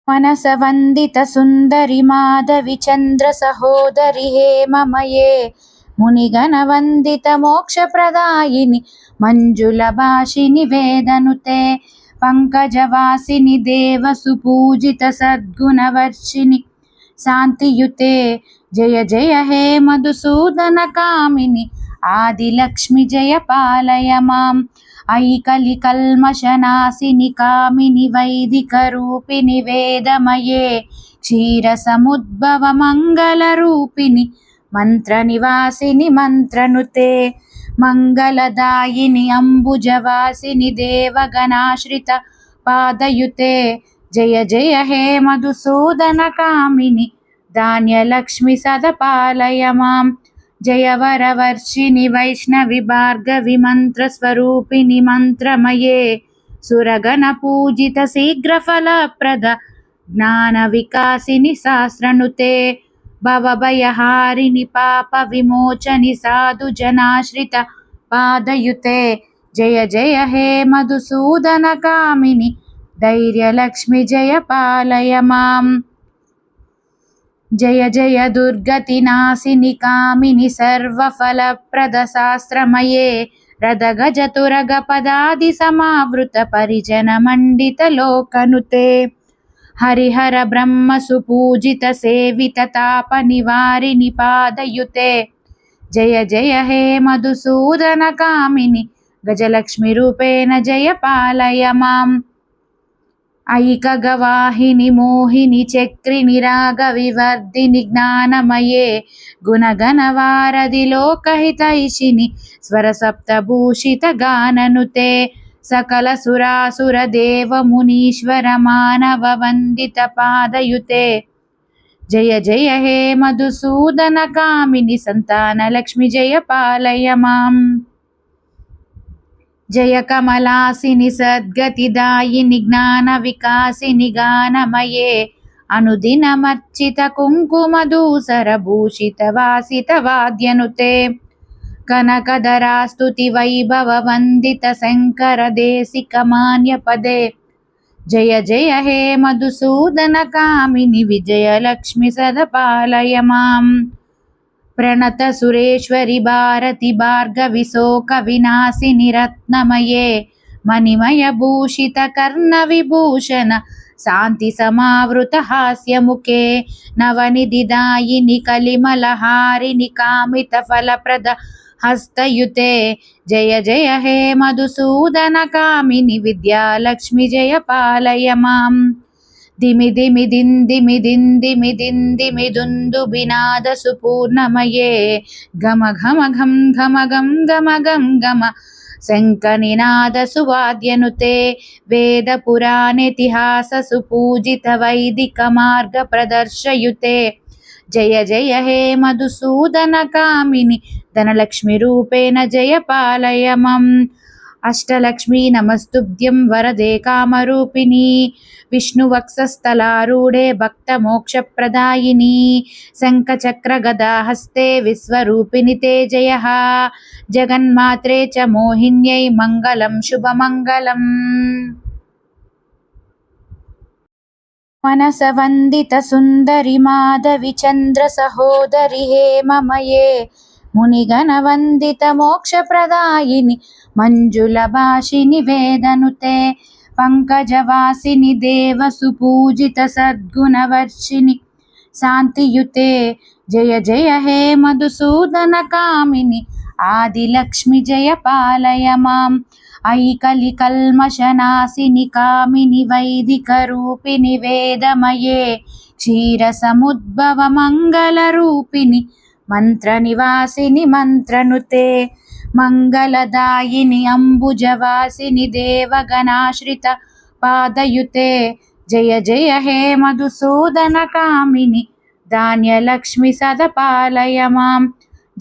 मनसवन्दितसुन्दरि माधवि चन्द्रसहोदरि हेममये मुनिगणवन्दितमोक्षप्रदायिनि मञ्जुलभाषिनि वेदनुते पङ्कजवासिनि देवसुपूजितसद्गुणवर्षिणि शान्तियुते जय जय हे मधुसूदनकामिनि आदिलक्ष्मि जय पालय माम् अयि कलिकल्मषनाशिनि कामिनि वैदिकरूपिणि वेदमये क्षीरसमुद्भवमङ्गलरूपिणि मन्त्रनिवासिनि मन्त्रनुते मङ्गलदायिनि अम्बुजवासिनि देवगणाश्रित पादयुते जय जय हे मधुसूदनकामिनि धान्यलक्ष्मि सदा पालय माम् जय वरवर्षिणि वैष्णवि भार्गवि मन्त्रस्वरूपिणि मन्त्रमये सुरगणपूजित शीघ्रफलप्रद ज्ञानविकासिनि सहस्रनुते भवभयहारिणि पापविमोचनि साधुजनाश्रित पादयुते जय जय हे मधुसूदनकामिनि धैर्यलक्ष्मि जय पालय माम् जय जय दुर्गतिनाशिनि कामिनि सर्वफलप्रदशास्त्रमये रदगजतुरगपदादि समावृत परिजनमण्डितलोकनुते हरिहर ब्रह्म सुपूजित सेवित तापनिवारिणि पादयुते जय जय हे मधुसूदनकामिनि गजलक्ष्मीरूपेण जय पालय माम् अयि खगवाहिनि मोहिनि चक्रिणि रागविवर्धिनि ज्ञानमये गुणगणवारधि लोकहितैषिणि स्वरसप्तभूषितगाननुते सकलसुरासुरदेवमुनीश्वर मानववन्दितपादयुते जय जय हे मधुसूदनकामिनि सन्तानलक्ष्मि जय पालय माम् जय कमलासिनि सद्गतिदायिनि ज्ञानविकासिनि गानमये अनुदिनमर्चित कुङ्कुमधूसरभूषितवासितवाद्यनुते कनकधरास्तुति वैभववन्दित शङ्करदेशिकमान्यपदे जय जय हे मधुसूदनकामिनि विजयलक्ष्मि सदा पालय माम् प्रणत सुरेश्वरि भारति भार्गवि शोकविनाशिनि रत्नमये मणिमय भूषित कर्णविभूषण शान्ति समावृत हास्यमुखे नवनिधिदायिनि कलिमलहारिणि कामितफलप्रद हस्तयुते जय जय हे मधुसूदनकामिनि विद्यालक्ष्मि जय पालय माम् धिमि धिमि दिन्दिमि दिन्दिमि दिन्दिमि दुन्दुभिनाद सुपूर्णमये घम घम घम घम गम गम गम गम शङ्खनिनाद सुवाद्यनुते वेदपुराणेतिहास सुपूजित वैदिक मार्ग प्रदर्शयुते जय जय हे मधुसूदनकामिनि धनलक्ष्मीरूपेण जय पालय माम् अष्टलक्ष्मी नमस्तुभ्यं वरदे कामरूपिणी विष्णुवक्षस्थलारूढे भक्तमोक्षप्रदायिनी शङ्खचक्रगदाहस्ते विश्वरूपिणि ते जयः जगन्मात्रे च मोहिन्यै मङ्गलं शुभमङ्गलम् मनसवन्दितसुन्दरि माधवि चन्द्रसहोदरि हेममये मुनिगणवन्दितमोक्षप्रदायिनि मञ्जुलभाषिनि वेदनुते पङ्कजवासिनि देवसुपूजित सद्गुणवर्षिणि शान्तियुते जय जय हे मधुसूदनकामिनि आदिलक्ष्मि जय पालय माम् अयि कलिकल्मषनाशिनि कामिनि वैदिकरूपिणि वेदमये क्षीरसमुद्भवमङ्गलरूपिणि मन्त्रनिवासिनि मन्त्रनुते मङ्गलदायिनि अम्बुजवासिनि देवगणाश्रित पादयुते जय जय हे मधुसूदनकामिनि धान्यलक्ष्मि सदा पालय माम्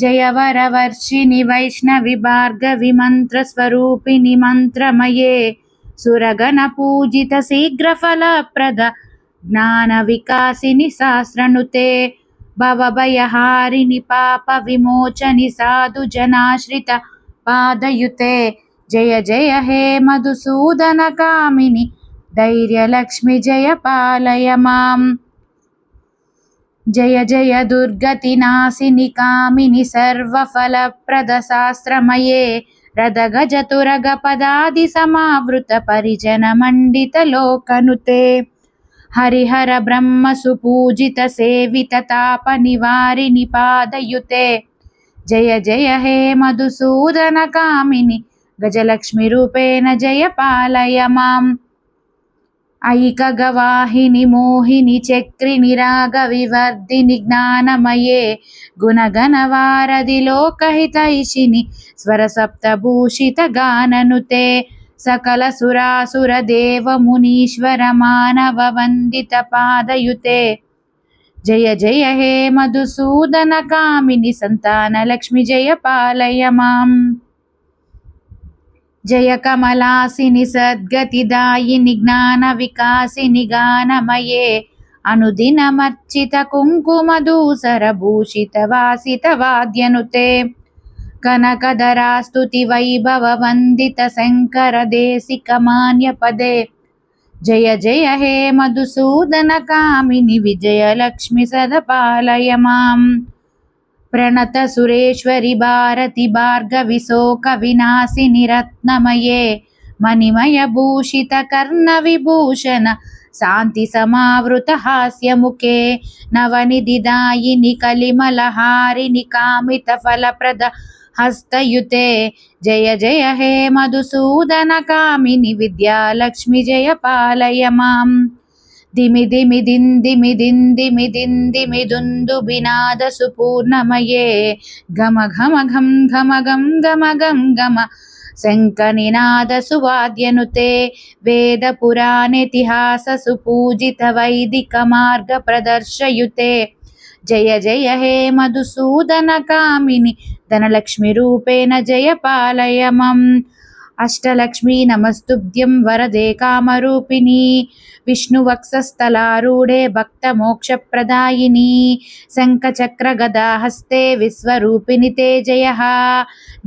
जय वरवर्षिणि वैष्णवि भार्गवि मन्त्रस्वरूपिणि मन्त्रमये सुरगणपूजित शीघ्रफलप्रद ज्ञानविकासिनि सहस्रनुते भवभयहारिणि पापविमोचनि साधुजनाश्रित पादयुते जय जय हे मधुसूदनकामिनि धैर्यलक्ष्मि जय पालय माम्। जय जय दुर्गतिनाशिनि कामिनि सर्वफलप्रदशास्त्रमये रदगजतुरगपदादिसमावृतपरिजनमण्डितलोकनुते हरिहर ब्रह्मसुपूजितसेविततापनिवारिणि पादयुते जय जय हे मधुसूदनकामिनि गजलक्ष्मीरूपेण जय पालय माम्। ऐकगवाहिनि मोहिनि चक्रिणि रागविवर्धिनि ज्ञानमये गुणगणवारधि लोकहितैषिणि स्वरसप्तभूषितगाननुते सकलसुरासुरदेवमुनीश्वर मानववन्दितपादयुते जय जय हे मधुसूदनकामिनि सन्तानलक्ष्मि जय पालय माम्। जय कमलासिनि सद्गतिदायिनि ज्ञानविकासिनि गानमये अनुदिनमर्चित कुङ्कुमधूसरभूषितवासितवाद्यनुते कनकधरास्तुतिवैभववन्दित शङ्करदेशिकमान्यपदे जय जय हे मधुसूदनकामिनि विजयलक्ष्मि सदा पालय माम्। प्रणत सुरेश्वरि भारति भार्गवि शोकविनाशिनि रत्नमये मणिमय भूषित कर्णविभूषण शान्ति समावृत हास्यमुखे नवनिधिदायिनि कलिमलहारिणि कामितफलप्रद हस्तयुते जय जय हे मधुसूदनकामिनि विद्यालक्ष्मि जय पालय माम्। धिमि धिमि दिन्दिमि दिन्दिमि दिन्दिमि दुन्दुभिनाद सुपूर्णमये घम घम घम घम गम गम गम गम शङ्खनिनाद सुवाद्यनुते वेदपुराणेतिहास सुपूजित वैदिक मार्ग प्रदर्शयुते जय जय हे मधुसूदनकामिनि धनलक्ष्मीरूपेण जय पालय माम्। अष्टलक्ष्मी नमस्तुभ्यं वरदे कामरूपिणी विष्णुवक्षस्थलारूढे भक्तमोक्षप्रदायिनी शङ्खचक्रगदाहस्ते विश्वरूपिणि ते जयः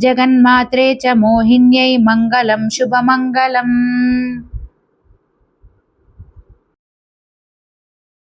जगन्मात्रे च मोहिन्यै मङ्गलं शुभमङ्गलम्।